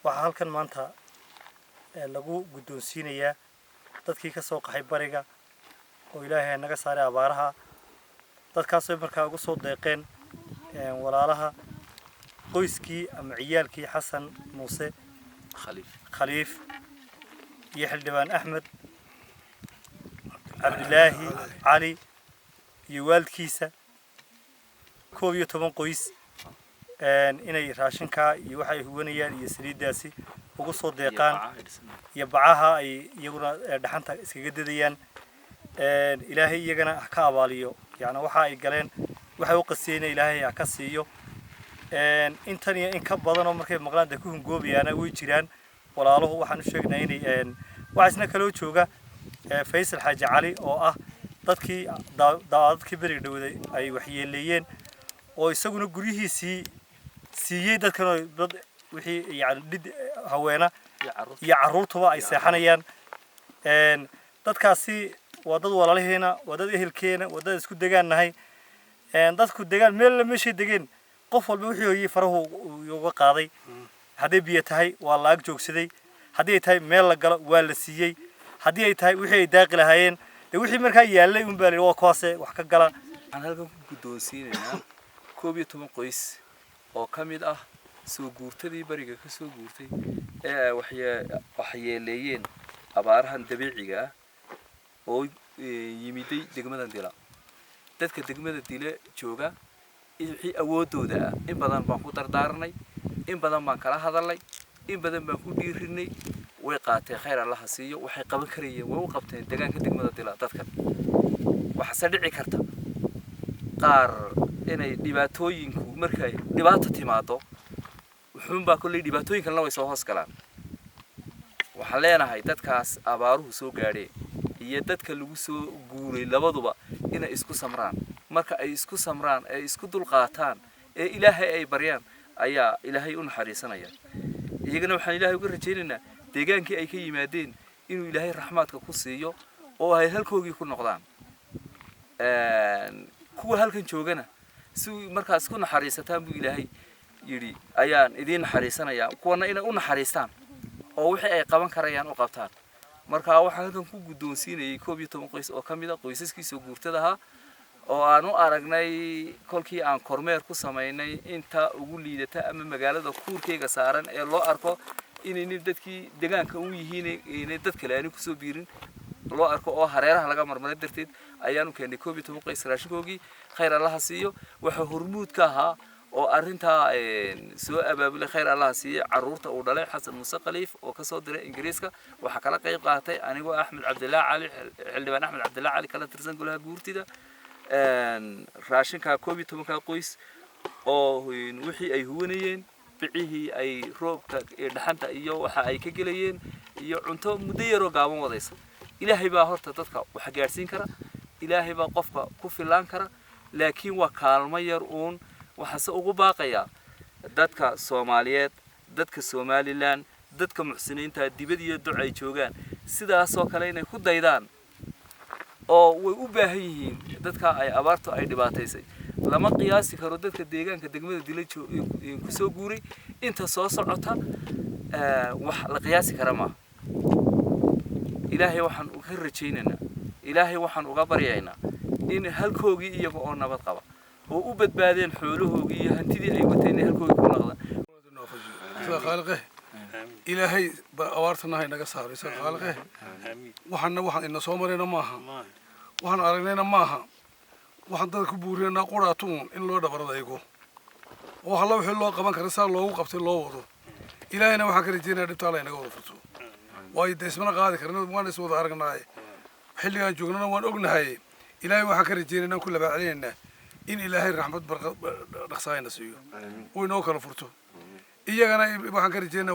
waxaa halkan maanta lagu guddoonsiinayaa dadkii ka soo qaxay bariga oo ilaahay naga saaray abaaraha dadkaasoo markaa ugu soo deeqeen walaalaha qoyskii ama ciyaalkii xasan muuse khaliif iyo xildhibaan axmed cabdilaahi cali iyo waalidkiisa 11 qoys inay raashinka iyo waxay huwanayaan iyo saliidaasi ugu soo deeqaan iyo bacaha ay iyaguna dhaxanta iskaga dadayaan ilaahay iyagana ka abaaliyo yaani waxa ay galeen waxa uu qasiyay ilaahay ka siiyo intan iyo in ka badan oo markay maqlaan ku hungoobiyaana way jiraan walaaluhu waxaan u sheegnaa inay waxaasna kala jooga Faysal Xaaji Cali oo ah dadkii bariga dhawday ay waxyeeleeyeen oo isaguna gurihiisii siiyay dadkan dad wixii yaani haweena iyo caruurtuba ay seexanayaan dadkaasi waa dad walaalaheena waa dad ehelkeena waa dad isku degaanahay dadku degaan meel la meeshay degeen qof walba wixii hooyay farahu uga qaaday haday biyo tahay waa la ag joogsaday haday tahay meel la galo waa la siiyay haddii ay tahay wixii ay daaqi lahaayeen wixii markaa yaalay un baa waa koose wax ka gala aan halkan ku guddoonsiinayna 11 qoys oo kamid ah soo guurtadii bariga ka soo guurtay ee waxyeeleeyeen abaarahan dabiiciga ah oo yimiday degmadan Dila dadka degmada Dila jooga wixii awoodooda in badan baan ku dardaarnay in badan baan kala hadalnay in badan baan ku dhiirinay way qaatay khayr Allah siiyo waxay qaban karayeen way u qabteen deegaanka degmada Dila dadkan waxa dhici karta qaar inay dhibaatooyinku markay dhibaato timaado wuxuun baa kulli dhibaatooyinkan la way soo hoos galaan waxa leenahay dadkaas abaaruhu soo gaadhay iyo dadka lagu soo guuray labaduba inay isku samraan marka ay isku samraan ay isku dul qaataan ee Ilaahay ay baryaan ayaa Ilaahay u naxariisanaya iyagana waxaan Ilaahay uga rajaynaynaa deegaankii ay ka yimaadeen inuu Ilaahay raxmaadka ku siiyo oo ay halkoogii ku noqdaan kuwa halkan joogana si markaas ku naxariisataan buu Ilaahay yiri ayaan idin naxariisanaya kuwana inay u naxariistaan oo wixii ay qaban karayaan u qabtaan marka waxaan halkan ku guddoonsiinayay 11 qoys oo kamid ah qoysaskii soo guurtadaha oo aan u aragnay kolkii aan kormeer ku sameeynay inta ugu liidata ama magaalada kuurkeyga saaran ee loo arko inay dadkii deegaanka u yihiin inay dad kale aan ku soo biirin loo arko oo hareeraha laga marmaray darteed ayaanu keenay 11 qoys raashinkoogii khayr Allah siiyo waxa hormuud ka ahaa oo arinta soo abaabulay khayr Allah siiyo caruurta uu dhalay Xasan Muuse Khaliif oo ka soo diray Ingiriiska waxa kala qayb qaatay anigoo Axmed Cabdilaahi Cali xildhibaan Axmed Cabdilaahi Cali kala tirsan golaha guurtida raashinka 11 qoys oo wixii ay huwanayeen bicihii ay roobka dhaxanta iyo waxa ay ka galayeen iyo cunto muddo yar oo gaaban wadaysa Ilaahay baa horta dadka wax gaarsiin kara Ilaahay baa qofka ku filaan kara laakiin waa kaalmo yar uun waxa ugu baaqaya dadka Soomaaliyeed dadka Somaliland dadka muxsiniinta dibad iyo ducay joogan sidaas oo kale inay ku daydaan oo way u baahan yihiin dadka ay abaarto ay dhibaataysay lama qiyaasi karo dadka deegaanka degmada Dila ku soo guuray inta soo socota wax la qiyaasi kara ma Ilaahay waxaan uga rajaynaynaa Ilaahay waxaan uga baryaynaa in halkoogii iyaga oo nabad qaba oo u badbaadeen xoolahoogii iyo hantidii ay wateen halkoogii ku noqdaan خالقه إلهي أوارتنا هاي نجسار خالقه وحنا إن صومرنا معها وحنا أرجعنا معها وحنا كبورنا قراتون إن الله دبر ذايقو وحلا وحلا كمان كرسال الله وقبت الله وضو إلهينا وحكي رجينا ربطالين نقول فرتو وايد اسمنا قاعد كرنا وان اسمه أرجعنا هاي حلي جوجنا وان أجنا هاي إلهي وحكي رجينا كل بعدين إن إلهي الرحمة برخصاين سيو وينوكل فرتو iyagana waxaan ka rajeenaa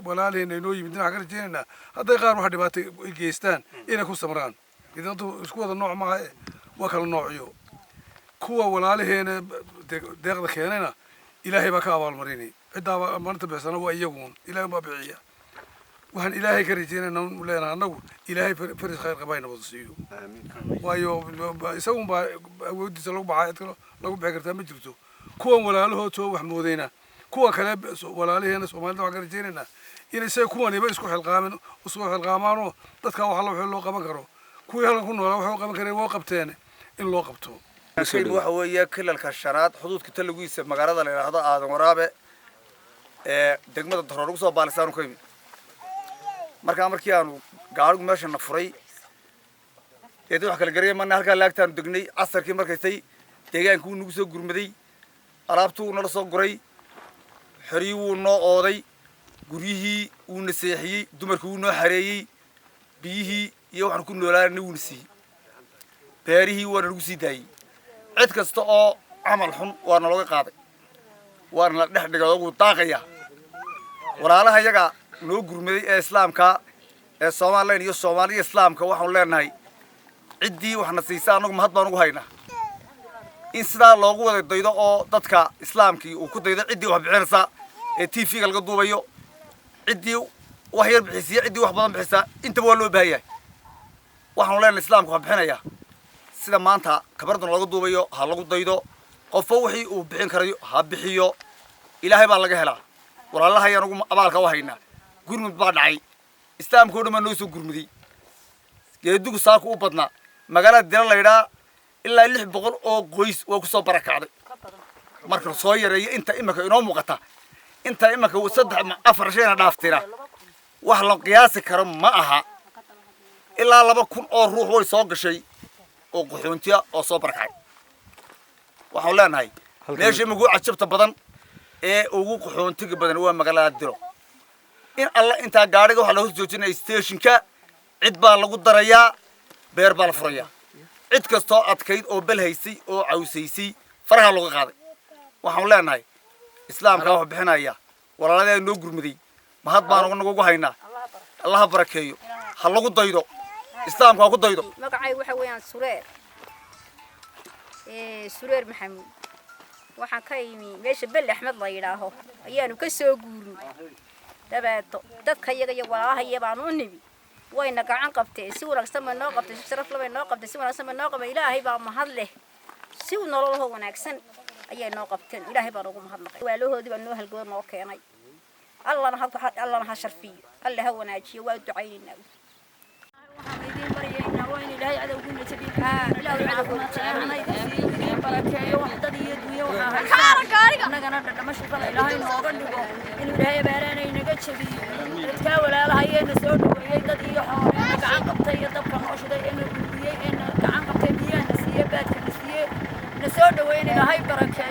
walaalaheen inoo yimid waxaan ka rajeenaa haday qaar wax dhibaato geystaan inay ku samraan idintu isku wada nooc ma aha waa kala noocyo kuwa walaalaheen deeqda keenana ilaahay baa ka abaal marinay cidaa maanta bixisana waa iyagu ilaahay baa bixiya waxaan ilaahay ka rajeenaa leena anagu ilaahay faris khayr qabayna wada siiyo waayo isagu baa awoodiisa lagu bixi kartaa ma jirto kuwa walaalahood soo wax moodayna kuwa kale walaaliheena Soomaalida waxa garjeynayna inay say kuwaniba isku xilqaamaan dadka waxa loo qaban karo kuwii halka ku noolaa waxa qaban kareen waa qabteen in loo qabto كيف وحوي كل الكشرات حدود كتلو جيس مقارنة لهذا آدم ورابع دقمة الضرر وصل بالسان وكيم مركيانو قارق ماشي نفري يدو حكى الجريمة من هالك لاكتان دقني عصر كي مركزي تيجي نكون نقصو جرمدي أرابتو نرصو جري حريو نو أودي جريه ونسيحي دمركو نو حريي بيه يوحنا كون ولا نونسي باريه ونرقصي داي عد كستا oo amal xun waana looga qaaday waana la dhex dhigay ugu taaqaya walaalaha iyaga noo gurmaday ee islaamka ee Soomaaliyeed iyo Soomaaliya islaamka waxaan leenahay cidii waxna siisay anagu mahad baan ugu haynaa in sidaa loogu wada daydo oo dadka islaamkii uu ku daydo cidii wax bixinaysa ee TV-ga laga duubayo cidii wax yar bixisay cidii wax badan bixisa inta waa loo baahan yahay waxaan leenahay islaamku wax bixinaya sida maanta kabardan lagu duubayo ha lagu daydo qofo wixii uu bixin karayo ha bixiyo ilaahay baa laga helaa walaalaha ayaan ugu abaalka u haynaa gurmud baa dhacay islaamku dhama noo soo gurmuday geedugu saaku u badnaa magaalada dira leeyahay ilaa 600 oo qoys oo ku soo barakacday marka soo yareeyay inta imaka inoo muuqata inta imaka 3-4 shayna dhaaftira wax la qiyaasi karo ma aha ilaa 2,000 oo ruux way soo gashay oo qoxoontiya oo soo barkay waxaan leenahay meesha ugu cajabta badan ee ugu qoxoontiga badan waa magaalada diro in alla inta gaariga waxa lagu joojinay stationka cid baa lagu darayaa beer baa la furayaa cid kasto adkayd oo bal haysay oo cawsaysay faraha lagu qaaday waxaan leenahay islaamka wax bixinaya walaalada noo gurmaday mahad baan ugu haynaa Allah barakeeyo ha lagu daydo islaamku waa ku daydo magacay waxa weeyaan sureer maxamuud waxaan ka yimi meesha bal axmed la yiraaho ayaanu ka soo guurnay dabeeto dadka iyaga iyo walaalaha baan u nimi wayna gacan qabtay si wanaagsan ma noo qabtay sharaf laba noo qabtay si wanaagsan ma noo qabay ilaahay baa mahad leh si uu nolol wanaagsan ayay noo qabteen ilaahay baan ugu mahadnaqay waalahoodii baan noo halgooda noo keenay allahna ha sharfiyo allah ha wanaajiyo waa ducaynaa إلهي عدو قلنا تبي إلهي عدو أنا يدي بركة وحدة يدوي وحاها أنا قناة ماشي فلا إلهي نوقني إن إلهي بارنا ينقل تبي تكاول على هاي النسود ويدي يحاول إنك عن قبتي يدبر نوشد إنك عن قبتي بيان نسيه بات نسيه نسود وين إلهي بركة